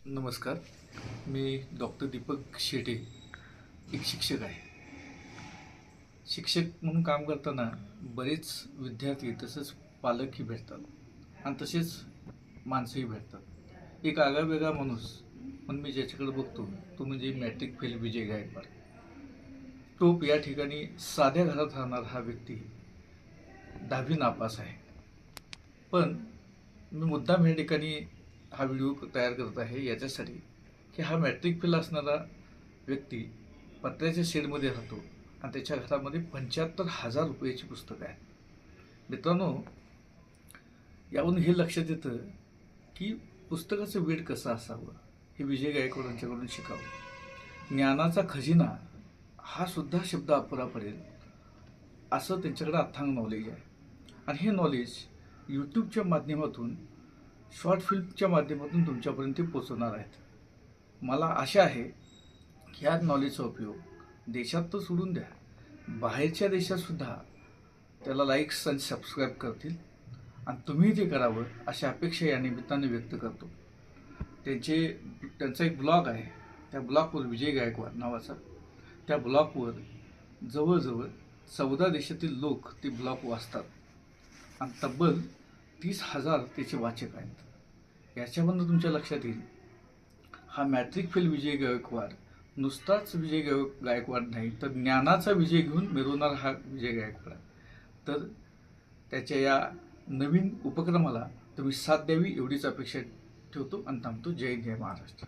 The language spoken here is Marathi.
नमस्कार. मी डॉक्टर दीपक शेटे, एक शिक्षक आहे. शिक्षक म्हणून काम करताना बरेच विद्यार्थी तसंच पालकही भेटतात आणि तसेच माणसंही भेटतात. एक आगळावेगळा माणूस म्हणून मी ज्याच्याकडे बघतो तो म्हणजे मॅट्रिक फेल विजय गायकवाड. तो या ठिकाणी साध्या घरात राहणारा हा व्यक्ती 10वी नापास आहे. पण मी मुद्दाम या ठिकाणी हा व्हिडिओ तयार करत आहे याच्यासाठी की हा मॅट्रिक फेल असणारा व्यक्ती पत्र्याच्या शेडमध्ये राहतो आणि त्याच्या घरामध्ये 75,000 रुपयाची पुस्तकं आहेत. मित्रांनो, यावरून हे लक्षात येतं की पुस्तकाचं वेळ कसं असावं हे विजय गायकवाडांच्याकडून शिकावं. ज्ञानाचा खजिना हा सुद्धा शब्द अपुरा पडेल असं त्यांच्याकडे अथांग नॉलेज आहे. आणि हे नॉलेज यूट्यूबच्या माध्यमातून, शॉर्ट फिल्मच्या माध्यमातून तुमच्यापर्यंत ते पोचवणार आहेत. मला आशा आहे की ह्या नॉलेजचा उपयोग देशात तर सोडून द्या, बाहेरच्या देशातसुद्धा त्याला लाईक्स आणि सबस्क्राईब करतील आणि तुम्ही ते करावं अशा अपेक्षा या निमित्ताने व्यक्त करतो. त्यांचा एक ब्लॉग आहे, त्या ब्लॉगवर विजय गायकवाड नावाचा, त्या ब्लॉगवर जवळजवळ 14 देशातील लोक ते ब्लॉग वाचतात आणि तब्बल 30,000 त्याचे वाचक आहेत. याच्यामधून तुमच्या लक्षात येईल हा मॅट्रिक फेल विजय गायकवाड नुसताच विजय गायकवाड नाही तर ज्ञानाचा विजय घेऊन मिरवणारा हा विजय गायकवाड. तर त्याच्या या नवीन उपक्रमाला तुम्ही साथ द्यावी एवढीच अपेक्षा ठेवतो आणि थांबतो. जय हिंद, जय महाराष्ट्र.